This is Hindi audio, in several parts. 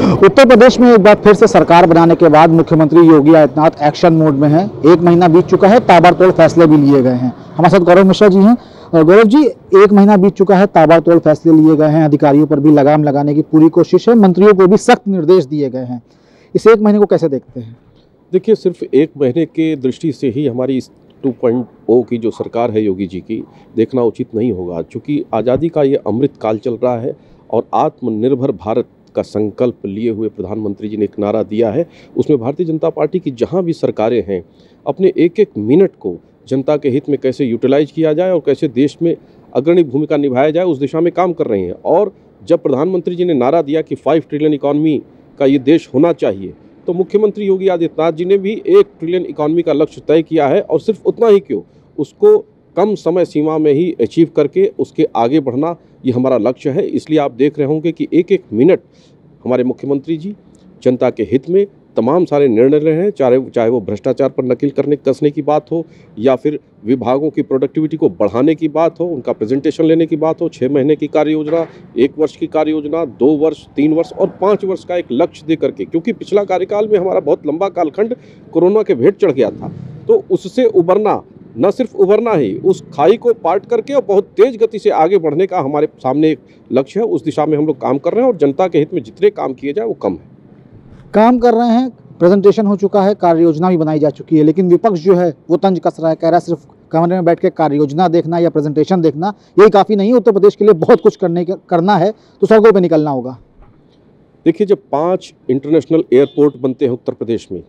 उत्तर प्रदेश में एक बार फिर से सरकार बनाने के बाद मुख्यमंत्री योगी आदित्यनाथ एक्शन मोड में हैं। एक महीना बीत चुका है, ताबड़तोड़ फैसले भी लिए गए हैं। हमारे साथ गौरव मिश्रा जी हैं। गौरव जी, एक महीना बीत चुका है, ताबड़तोड़ फैसले लिए गए हैं, अधिकारियों पर भी लगाम लगाने की पूरी कोशिश है, मंत्रियों को भी सख्त निर्देश दिए गए हैं। इस एक महीने को कैसे देखते हैं? देखिए, सिर्फ एक महीने के दृष्टि से ही हमारी इस 2.0 की जो सरकार है योगी जी की, देखना उचित नहीं होगा। चूँकि आज़ादी का ये अमृत काल चल रहा है और आत्मनिर्भर भारत का संकल्प लिए हुए प्रधानमंत्री जी ने एक नारा दिया है। उसमें भारतीय जनता पार्टी की जहां भी सरकारें हैं, अपने एक एक मिनट को जनता के हित में कैसे यूटिलाइज किया जाए और कैसे देश में अग्रणी भूमिका निभाया जाए, उस दिशा में काम कर रही हैं। और जब प्रधानमंत्री जी ने नारा दिया कि 5 ट्रिलियन इकॉनमी का ये देश होना चाहिए, तो मुख्यमंत्री योगी आदित्यनाथ जी ने भी 1 ट्रिलियन इकॉनमी का लक्ष्य तय किया है। और सिर्फ उतना ही क्यों, उसको कम समय सीमा में ही अचीव करके उसके आगे बढ़ना, ये हमारा लक्ष्य है। इसलिए आप देख रहे होंगे कि एक एक मिनट हमारे मुख्यमंत्री जी जनता के हित में तमाम सारे निर्णय ले रहे हैं। चाहे वो भ्रष्टाचार पर नकेल कसने की बात हो, या फिर विभागों की प्रोडक्टिविटी को बढ़ाने की बात हो, उनका प्रेजेंटेशन लेने की बात हो, 6 महीने की कार्य योजना, 1 वर्ष की कार्य योजना, 2 वर्ष, 3 वर्ष और 5 वर्ष का एक लक्ष्य दे करके। क्योंकि पिछला कार्यकाल में हमारा बहुत लंबा कालखंड कोरोना के भेंट चढ़ गया था, तो उससे उबरना, न सिर्फ उभरना ही, उस खाई को पाट करके और बहुत तेज गति से आगे बढ़ने का हमारे सामने एक लक्ष्य है। उस दिशा में हम लोग काम कर रहे हैं और जनता के हित में जितने काम किए जाए वो कम है। काम कर रहे हैं, प्रेजेंटेशन हो चुका है, कार्य योजना भी बनाई जा चुकी है, लेकिन विपक्ष जो है वो तंज कस रहा है, कह रहा है सिर्फ कमरे में बैठ के कार्य योजना देखना या प्रेजेंटेशन देखना यही काफ़ी नहीं है, उत्तर प्रदेश के लिए बहुत कुछ करना है, तो सड़कों पर निकलना होगा। देखिए, जब 5 इंटरनेशनल एयरपोर्ट बनते हैं उत्तर प्रदेश में,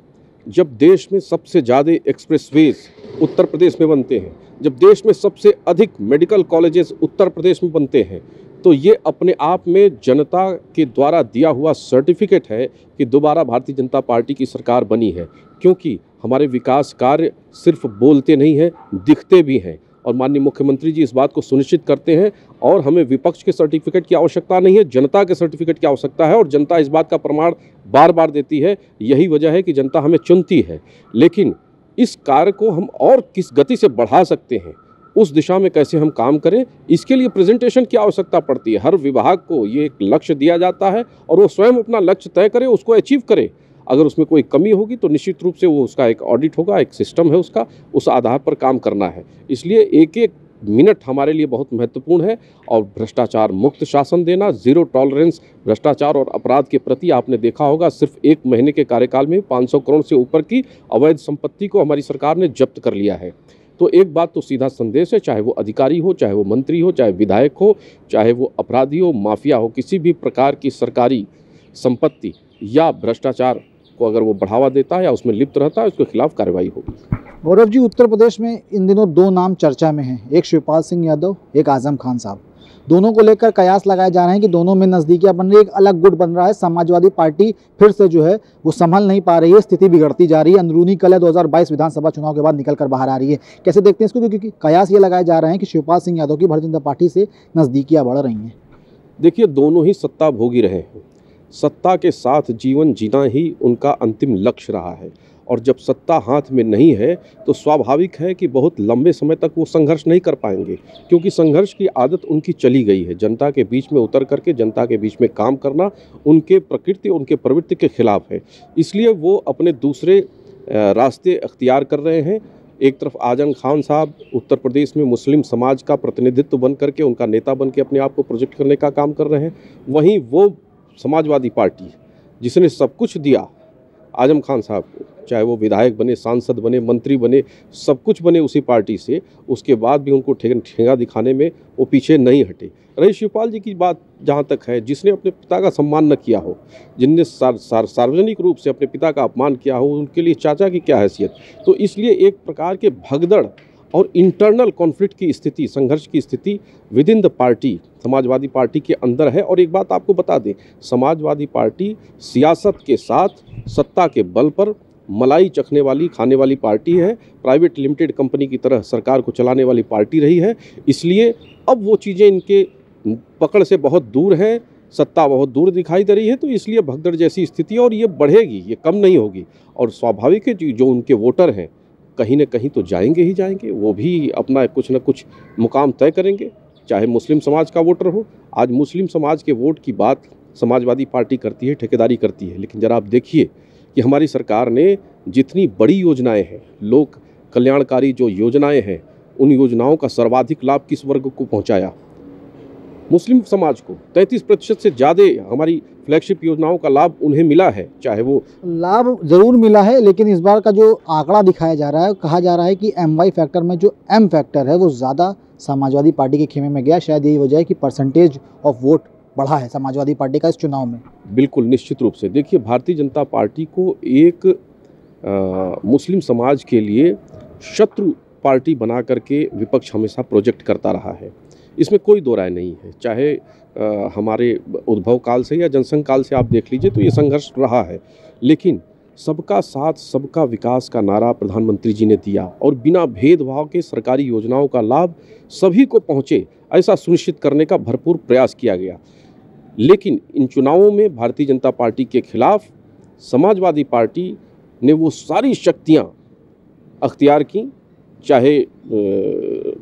जब देश में सबसे ज़्यादा एक्सप्रेसवेज उत्तर प्रदेश में बनते हैं, जब देश में सबसे अधिक मेडिकल कॉलेजेस उत्तर प्रदेश में बनते हैं, तो ये अपने आप में जनता के द्वारा दिया हुआ सर्टिफिकेट है कि दोबारा भारतीय जनता पार्टी की सरकार बनी है। क्योंकि हमारे विकास कार्य सिर्फ बोलते नहीं हैं, दिखते भी हैं। और माननीय मुख्यमंत्री जी इस बात को सुनिश्चित करते हैं। और हमें विपक्ष के सर्टिफिकेट की आवश्यकता नहीं है, जनता के सर्टिफिकेट की आवश्यकता है। और जनता इस बात का प्रमाण बार बार देती है। यही वजह है कि जनता हमें चुनती है। लेकिन इस कार्य को हम और किस गति से बढ़ा सकते हैं, उस दिशा में कैसे हम काम करें, इसके लिए प्रेजेंटेशन की आवश्यकता पड़ती है। हर विभाग को ये एक लक्ष्य दिया जाता है और वो स्वयं अपना लक्ष्य तय करे, उसको अचीव करे। अगर उसमें कोई कमी होगी तो निश्चित रूप से वो उसका एक ऑडिट होगा, एक सिस्टम है उसका, उस आधार पर काम करना है। इसलिए एक एक मिनट हमारे लिए बहुत महत्वपूर्ण है। और भ्रष्टाचार मुक्त शासन देना, 0 टॉलरेंस भ्रष्टाचार और अपराध के प्रति। आपने देखा होगा सिर्फ 1 महीने के कार्यकाल में 500 करोड़ से ऊपर की अवैध संपत्ति को हमारी सरकार ने जब्त कर लिया है। तो एक बात तो सीधा संदेश है, चाहे वो अधिकारी हो, चाहे वो मंत्री हो, चाहे विधायक हो, चाहे वो अपराधी हो, माफिया हो, किसी भी प्रकार की सरकारी संपत्ति या भ्रष्टाचार को अगर वो बढ़ावा देता है या उसमें लिप्त रहता है, उसके खिलाफ कार्रवाई होगी। गौरव जी, उत्तर प्रदेश में इन दिनों 2 नाम चर्चा में हैं, एक शिवपाल सिंह यादव, एक आजम खान साहब। दोनों को लेकर कयास लगाए जा रहे हैं कि दोनों में नज़दीकियां बन रही है, एक अलग गुट बन रहा है। समाजवादी पार्टी फिर से जो है वो संभल नहीं पा रही है, स्थिति बिगड़ती जा रही है। अंदरूनी कलह 2022 विधानसभा चुनाव के बाद निकल कर बाहर आ रही है। कैसे देखते हैं इसको? क्योंकि कयास ये लगाए जा रहे हैं कि शिवपाल सिंह यादव की भारतीय जनता पार्टी से नज़दीकियाँ बढ़ रही हैं। देखिए, दोनों ही सत्ता भोगी रहे हैं। सत्ता के साथ जीवन जीना ही उनका अंतिम लक्ष्य रहा है। और जब सत्ता हाथ में नहीं है तो स्वाभाविक है कि बहुत लंबे समय तक वो संघर्ष नहीं कर पाएंगे। क्योंकि संघर्ष की आदत उनकी चली गई है। जनता के बीच में उतर करके जनता के बीच में काम करना उनके प्रकृति, उनके प्रवृत्ति के खिलाफ है। इसलिए वो अपने दूसरे रास्ते अख्तियार कर रहे हैं। एक तरफ आजम खान साहब उत्तर प्रदेश में मुस्लिम समाज का प्रतिनिधित्व बन करके, उनका नेता बन के अपने आप को प्रोजेक्ट करने का काम कर रहे हैं। वहीं वो समाजवादी पार्टी जिसने सब कुछ दिया आजम खान साहब को, चाहे वो विधायक बने, सांसद बने, मंत्री बने, सब कुछ बने उसी पार्टी से, उसके बाद भी उनको ठेंगा दिखाने में वो पीछे नहीं हटे। रही शिवपाल जी की बात जहाँ तक है, जिसने अपने पिता का सम्मान न किया हो, जिनने सार्वजनिक रूप से अपने पिता का अपमान किया हो, उनके लिए चाचा की क्या हैसियत। तो इसलिए एक प्रकार के भगदड़ और इंटरनल कॉन्फ्लिक्ट की स्थिति, संघर्ष की स्थिति with in the party, Samajwadi party के अंदर है। और एक बात आपको बता दें, समाजवादी पार्टी सियासत के साथ सत्ता के बल पर मलाई चखने वाली, खाने वाली पार्टी है। प्राइवेट लिमिटेड कंपनी की तरह सरकार को चलाने वाली पार्टी रही है। इसलिए अब वो चीज़ें इनके पकड़ से बहुत दूर हैं, सत्ता बहुत दूर दिखाई दे रही है। तो इसलिए भगदड़ जैसी स्थिति, और ये बढ़ेगी, ये कम नहीं होगी। और स्वाभाविक है जो उनके वोटर हैं कहीं ना कहीं तो जाएंगे ही जाएंगे। वो भी अपना कुछ न कुछ मुकाम तय करेंगे, चाहे मुस्लिम समाज का वोटर हो। आज मुस्लिम समाज के वोट की बात समाजवादी पार्टी करती है, ठेकेदारी करती है। लेकिन जरा आप देखिए कि हमारी सरकार ने जितनी बड़ी योजनाएं हैं, लोक कल्याणकारी जो योजनाएं हैं, उन योजनाओं का सर्वाधिक लाभ किस वर्ग को पहुंचाया? मुस्लिम समाज को 33% से ज़्यादा हमारी फ्लैगशिप योजनाओं का लाभ उन्हें मिला है। चाहे वो लाभ जरूर मिला है, लेकिन इस बार का जो आंकड़ा दिखाया जा रहा है, कहा जा रहा है कि MY फैक्टर में जो M फैक्टर है वो ज़्यादा समाजवादी पार्टी के खेमे में गया। शायद यही वजह है कि परसेंटेज ऑफ वोट बढ़ा है समाजवादी पार्टी का इस चुनाव में। बिल्कुल निश्चित रूप से देखिए, भारतीय जनता पार्टी को एक मुस्लिम समाज के लिए शत्रु पार्टी बना करके विपक्ष हमेशा प्रोजेक्ट करता रहा है। इसमें कोई दो राय नहीं है। चाहे हमारे उद्भव काल से या जनसंघ काल से आप देख लीजिए तो ये संघर्ष रहा है, लेकिन सबका साथ सबका विकास का नारा प्रधानमंत्री जी ने दिया और बिना भेदभाव के सरकारी योजनाओं का लाभ सभी को पहुंचे, ऐसा सुनिश्चित करने का भरपूर प्रयास किया गया। लेकिन इन चुनावों में भारतीय जनता पार्टी के खिलाफ समाजवादी पार्टी ने वो सारी शक्तियां अख्तियार की, चाहे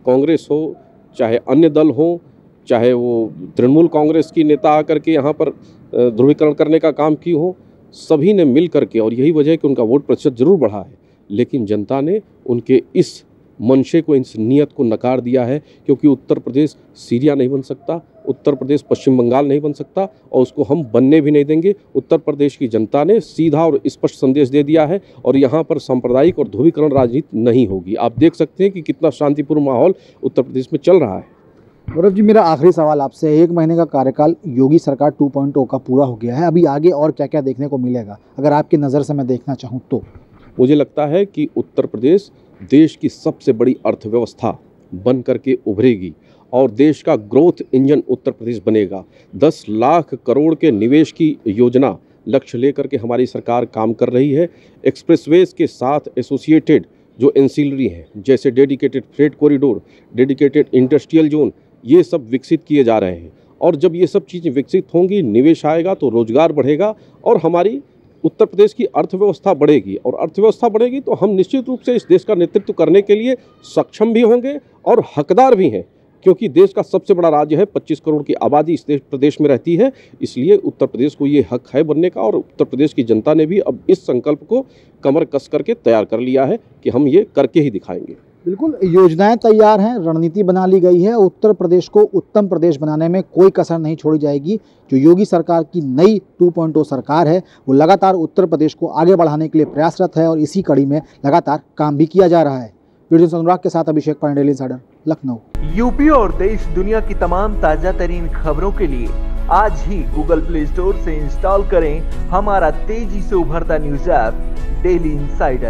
कांग्रेस हो, चाहे अन्य दल हो, चाहे वो तृणमूल कांग्रेस की नेता आकर के यहाँ पर ध्रुवीकरण करने का काम की हो, सभी ने मिल करके, और यही वजह है कि उनका वोट प्रतिशत जरूर बढ़ा है, लेकिन जनता ने उनके इस मंशे को, इस नियत को नकार दिया है। क्योंकि उत्तर प्रदेश सीरिया नहीं बन सकता, उत्तर प्रदेश पश्चिम बंगाल नहीं बन सकता, और उसको हम बनने भी नहीं देंगे। उत्तर प्रदेश की जनता ने सीधा और स्पष्ट संदेश दे दिया है, और यहाँ पर सांप्रदायिक और ध्रुवीकरण राजनीति नहीं होगी। आप देख सकते हैं कि कितना शांतिपूर्ण माहौल उत्तर प्रदेश में चल रहा है। गौरव जी, मेरा आखिरी सवाल आपसे है, 1 महीने का कार्यकाल योगी सरकार 2.0 का पूरा हो गया है, अभी आगे और क्या क्या देखने को मिलेगा, अगर आपकी नज़र से मैं देखना चाहूँ तो? मुझे लगता है कि उत्तर प्रदेश देश की सबसे बड़ी अर्थव्यवस्था बन करके उभरेगी और देश का ग्रोथ इंजन उत्तर प्रदेश बनेगा। 10 लाख करोड़ के निवेश की योजना लक्ष्य लेकर के हमारी सरकार काम कर रही है। एक्सप्रेसवेज के साथ एसोसिएटेड जो एंसिलरी हैं, जैसे dedicated freight corridor, dedicated industrial zone, ये सब विकसित किए जा रहे हैं। और जब ये सब चीज़ें विकसित होंगी, निवेश आएगा तो रोजगार बढ़ेगा और हमारी उत्तर प्रदेश की अर्थव्यवस्था बढ़ेगी। और अर्थव्यवस्था बढ़ेगी तो हम निश्चित रूप से इस देश का नेतृत्व करने के लिए सक्षम भी होंगे और हकदार भी हैं, क्योंकि देश का सबसे बड़ा राज्य है, 25 करोड़ की आबादी इस प्रदेश में रहती है। इसलिए उत्तर प्रदेश को ये हक है बनने का, और उत्तर प्रदेश की जनता ने भी अब इस संकल्प को कमर कस करके तैयार कर लिया है कि हम ये करके ही दिखाएंगे। बिल्कुल, योजनाएं तैयार हैं, रणनीति बना ली गई है। उत्तर प्रदेश को उत्तम प्रदेश बनाने में कोई कसर नहीं छोड़ी जाएगी। जो योगी सरकार की नई 2.0 सरकार है, वो लगातार उत्तर प्रदेश को आगे बढ़ाने के लिए प्रयासरत है और इसी कड़ी में लगातार काम भी किया जा रहा है। वीडियो अनुराग के साथ Abhishek Pandey, daily insider, Lucknow. UP और देश दुनिया की तमाम ताजा तरीन खबरों के लिए आज ही गूगल प्ले स्टोर से इंस्टॉल करें हमारा तेजी से उभरता न्यूज ऐप डेली इंसाइडर।